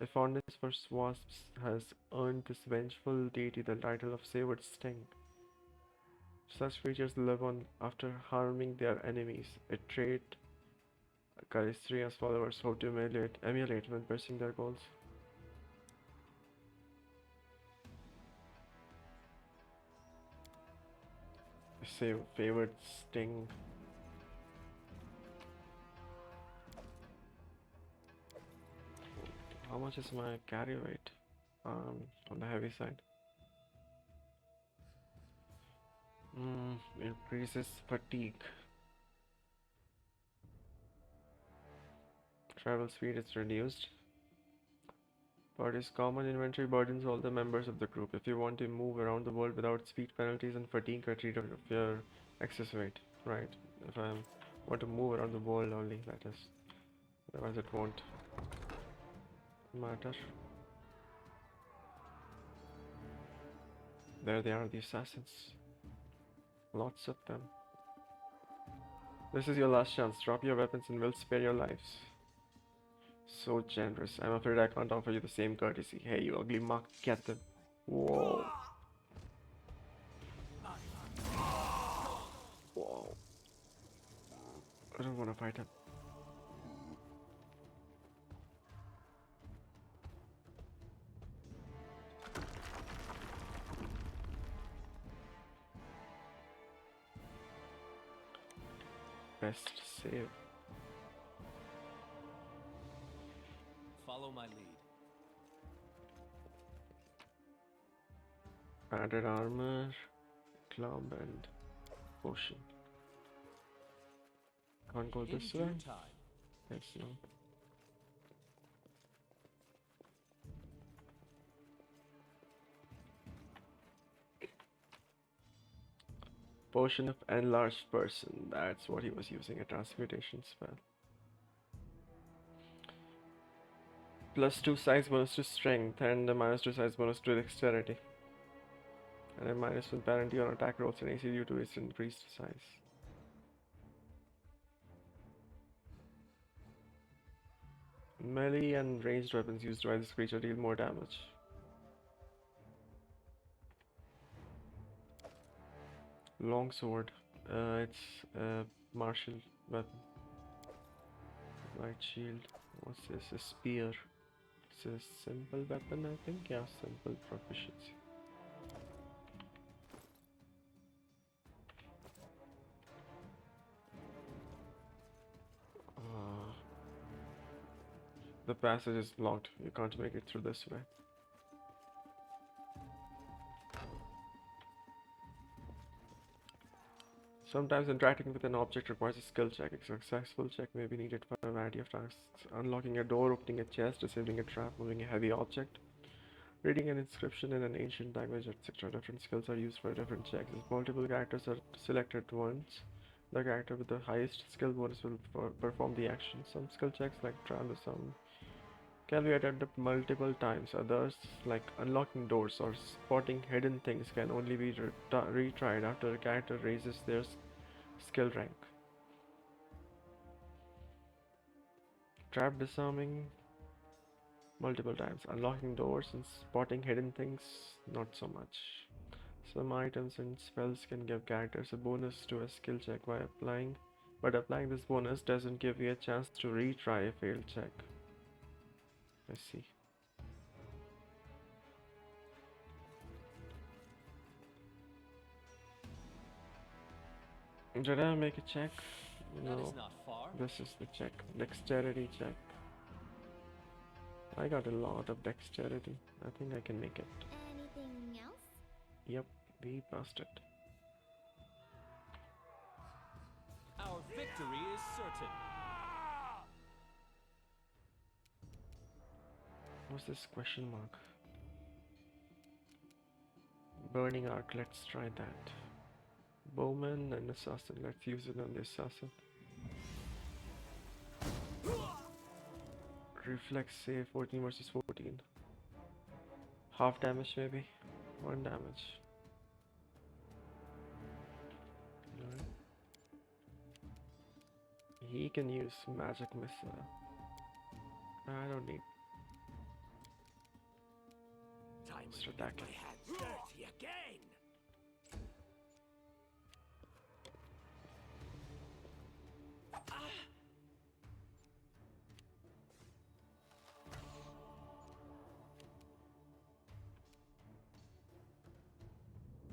A fondness for wasps has earned this vengeful deity the title of Severed Sting. Such creatures live on after harming their enemies, a trait Calistria's followers hope to emulate when pursuing their goals. Favorite sting. How much is my carry weight? On the heavy side. Increases fatigue. Travel speed is reduced. But its common inventory burdens all the members of the group. If you want to move around the world without speed penalties and fatigue, get rid of your excess weight. Right. If I want to move around the world only, that is. Otherwise it won't matter. There they are, the assassins. Lots of them. This is your last chance. Drop your weapons and we'll spare your lives. So generous. I'm afraid I can't offer you the same courtesy. Hey, you ugly muck, get them. Whoa. Whoa. I don't want to fight him. Best save. Follow my lead. Added armor, club, and potion. Can't go In this due way? time. Yes, no. Potion of Enlarged Person. That's what he was using, a transmutation spell. +2 size bonus to strength and a -2 size bonus to dexterity. And a -1 penalty on attack rolls and AC due to its increased size. Melee and ranged weapons used by this creature deal more damage. Longsword. It's a martial weapon. Light shield. What's this? A spear. It's a simple weapon, I think. Yeah, simple proficiency. The passage is blocked. You can't make it through this way. Sometimes interacting with an object requires a skill check. A successful check may be needed for a variety of tasks. Unlocking a door, opening a chest, disabling a trap, moving a heavy object, reading an inscription in an ancient language, etc. Different skills are used for different checks. If multiple characters are selected once, the character with the highest skill bonus will perform the action. Some skill checks, like Trial the Sound, can be attempted multiple times. Others, like unlocking doors or spotting hidden things, can only be retried after a character raises their skill rank. Trap disarming multiple times. Unlocking doors and spotting hidden things, not so much. Some items and spells can give characters a bonus to a skill check by applying, but applying this bonus doesn't give you a chance to retry a failed check. I see. Did I make a check? That No. is not far. This is the check. Dexterity check. I got a lot of dexterity. I think I can make it. Anything else? Yep, we passed it. Our victory is certain. What's this question mark? Burning arc, let's try that. Bowman and assassin, let's use it on the assassin. Reflex save 14 versus 14. Half damage maybe? 1 damage. Alright. He can use magic missile. I don't need. Time Just to attack get him. my hands dirty again.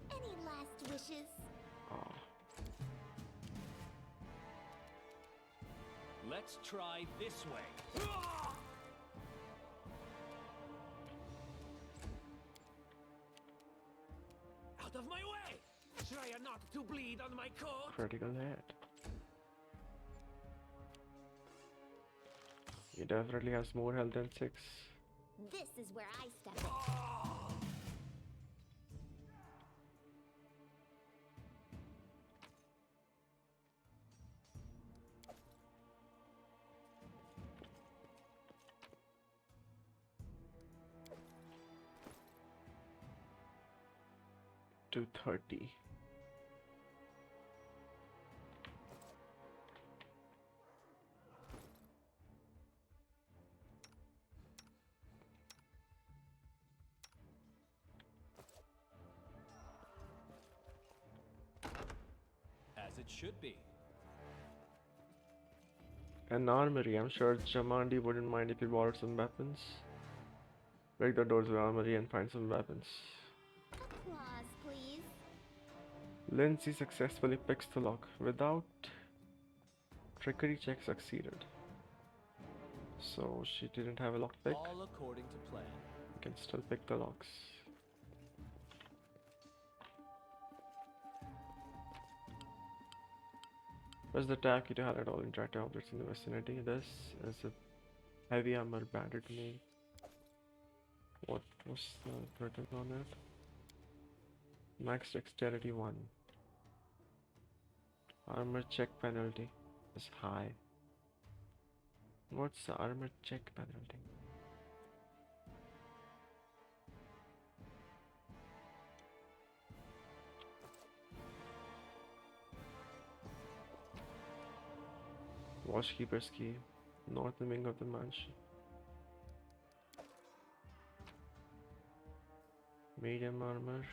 Any last wishes? Oh. Let's try this way. Out of my way! Try not to bleed on my coat. Critical hit. He definitely has more health than 6. This is where I step in. To 30. As it should be. An armory. I'm sure Jamandi wouldn't mind if you borrowed some weapons. Break the doors of the armory and find some weapons. Applause, please. Lindsay successfully picks the lock without trickery check succeeded. So she didn't have a lockpick. All according to plan. You can still pick the locks. Press the tab key to highlight all interactive objects in the vicinity. This is a heavy armor bandit name. What was the written on it? Max dexterity 1. Armor check penalty is high. What's the armor check penalty? Watchkeeper's key, northern wing of the mansion. Medium armor.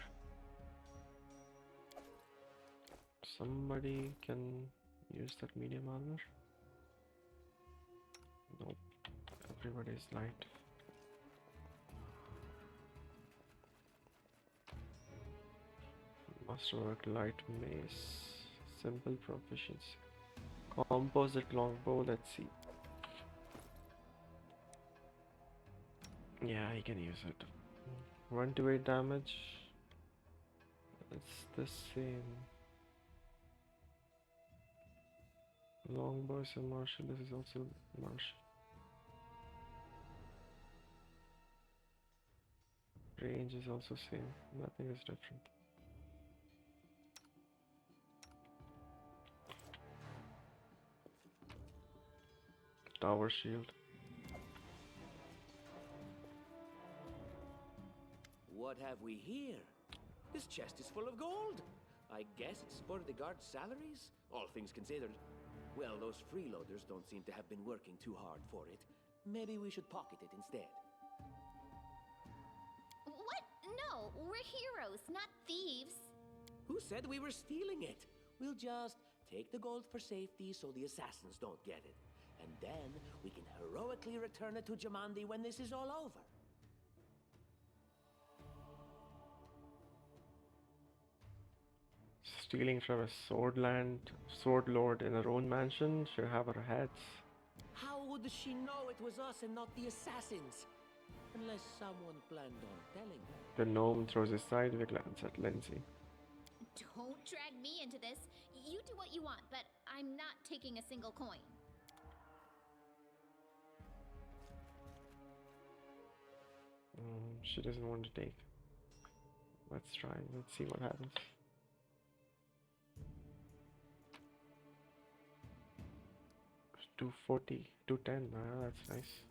Somebody can use that medium armor? Nope. Everybody is light. Masterwork light mace. Simple proficiency. Composite longbow, let's see. Yeah, he can use it. 1 to 8 damage. It's the same. Longbow is a martial, this is also martial. Range is also same, nothing is different. Tower shield. What have we here? This chest is full of gold. I guess it's for the guards' salaries, all things considered. Well, those freeloaders don't seem to have been working too hard for it. Maybe we should pocket it instead. What? No, we're heroes, not thieves. Who said we were stealing it? We'll just take the gold for safety so the assassins don't get it. And then we can heroically return it to Jamandi when this is all over. Stealing from a sword lord in her own mansion should have her heads. How would she know it was us and not the assassins? Unless someone planned on telling her. The gnome throws a sideway glance at Lindsay. Don't drag me into this. You do what you want, but I'm not taking a single coin. She doesn't want to take. Let's try. Let's see what happens. $240, $210. That's nice.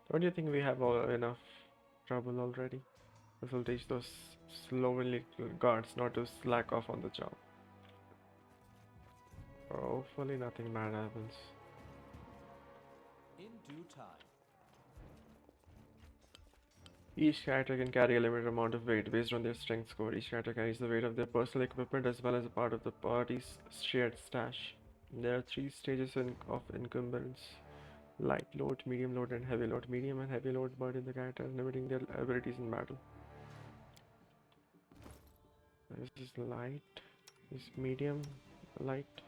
Don't you think we have enough trouble already? This will teach those slovenly guards not to slack off on the job. Hopefully nothing bad happens. In due time. Each character can carry a limited amount of weight based on their strength score. Each character carries the weight of their personal equipment as well as a part of the party's shared stash. There are 3 stages of encumbrance. Light load, medium load and heavy load. Medium and heavy load burden the character, limiting their abilities in battle. This is light. This is medium, light.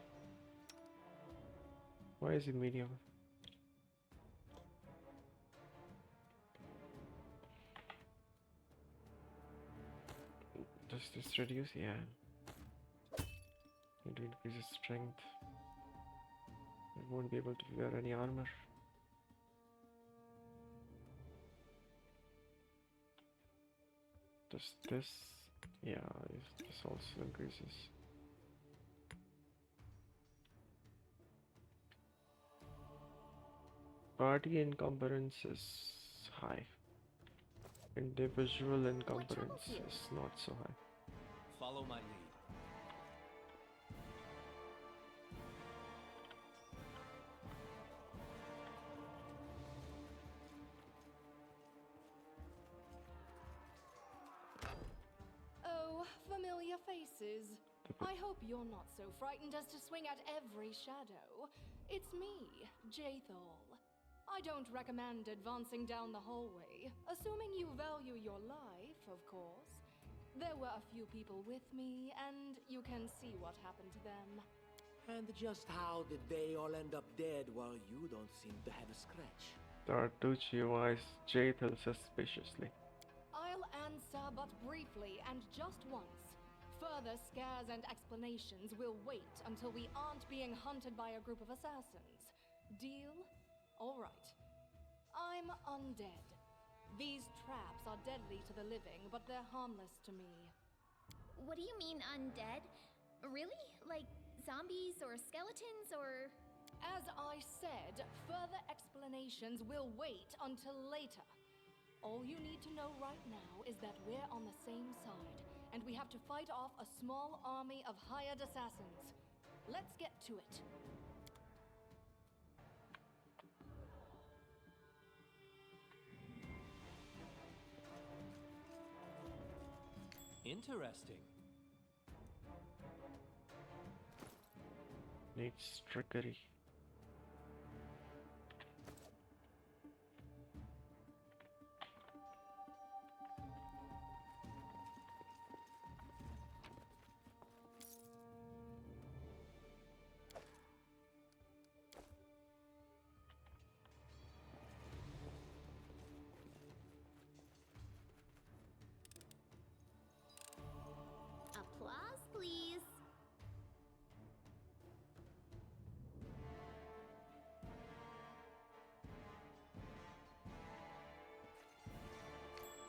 Why is it medium? Does this reduce? Yeah. It increases strength. I won't be able to wear any armor. Does this? Yeah, this also increases. Party encumbrance is high. Individual encumbrance is not so high. Follow my lead. Oh, familiar faces. I hope you're not so frightened as to swing at every shadow. It's me, Jaethal. I don't recommend advancing down the hallway, assuming you value your life, of course. There were a few people with me, and you can see what happened to them. And just how did they all end up dead while you don't seem to have a scratch? Tartucci eyes Jaethal suspiciously. I'll answer but briefly and just once. Further scares and explanations will wait until we aren't being hunted by a group of assassins. Deal? All right. I'm undead. These traps are deadly to the living, but they're harmless to me. What do you mean undead? Really? Like Zombies or skeletons or... As I said, further explanations will wait until later. All you need to know right now is that we're on the same side, and we have to fight off a small army of hired assassins. Let's get to it. Interesting. Needs trickery. Applause, please.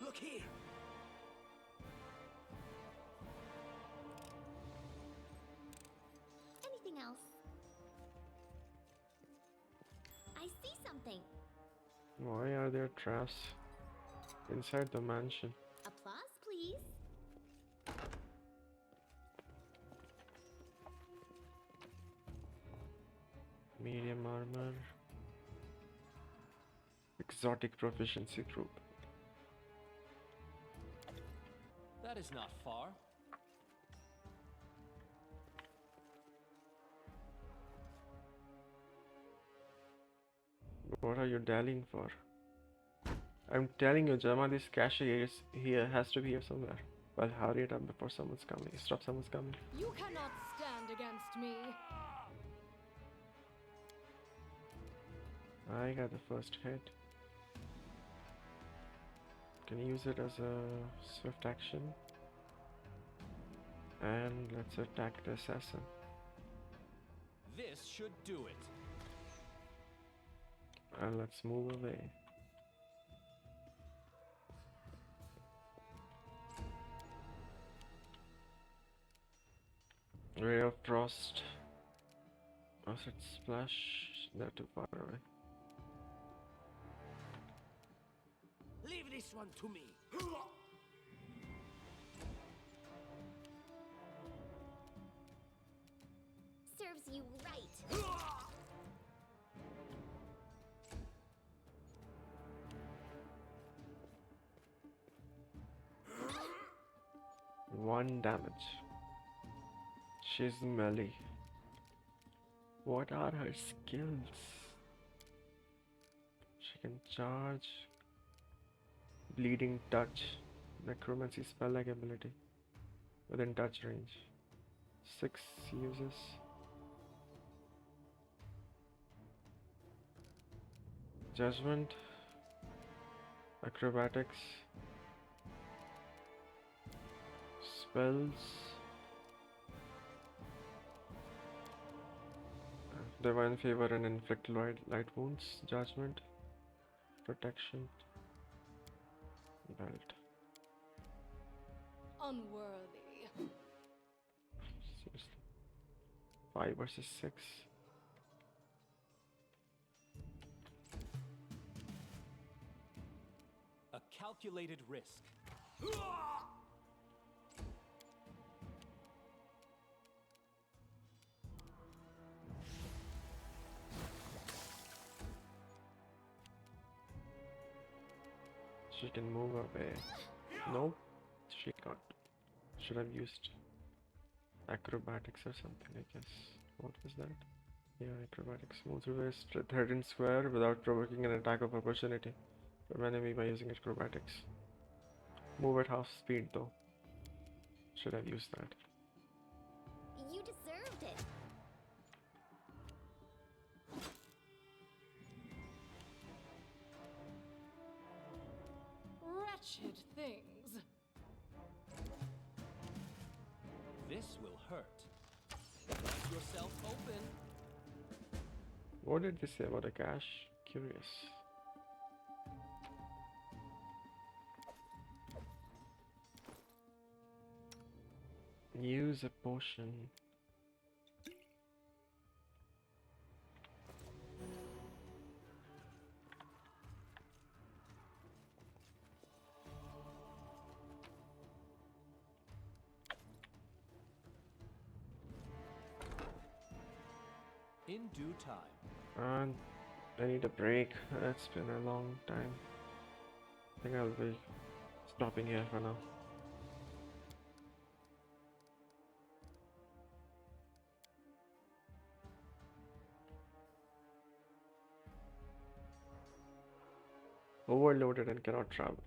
Look here! Anything else? I see something. Why are there traps inside the mansion? Applause, please. Medium armor. Exotic proficiency group. That is not far. What are you dallying for? I'm telling you, Jama, this cache is here, has to be here somewhere. Well, hurry it up before someone's coming. Stop, someone's coming. You cannot stand against me. I got the first hit. Can you use it as a swift action? And let's attack the assassin. This should do it. And let's move away. Ray of Frost. Acid Splash. They're too far away. Leave this one to me! Serves you right. One damage. She's melee. What are her skills? She can charge. Bleeding touch. Necromancy spell-like ability. Within touch range. 6 uses. Judgment. Acrobatics. Spells. Divine favor and inflict light wounds. Judgment. Protection. Belt. Unworthy. Seriously. 5 versus 6. A calculated risk. She can move away. Nope, she can't. Should have used acrobatics or something, I guess. What was that? Yeah, acrobatics. Move through a threatened square without provoking an attack of opportunity from enemy by using acrobatics. Move at half speed though. Should have used that. You deserved it. Wretched things. This will hurt. Let yourself open. What did they say about a cache? Curious. Use a potion. In due time. And I need a break. It's been a long time. I think I'll be stopping here for now. Overloaded and cannot travel.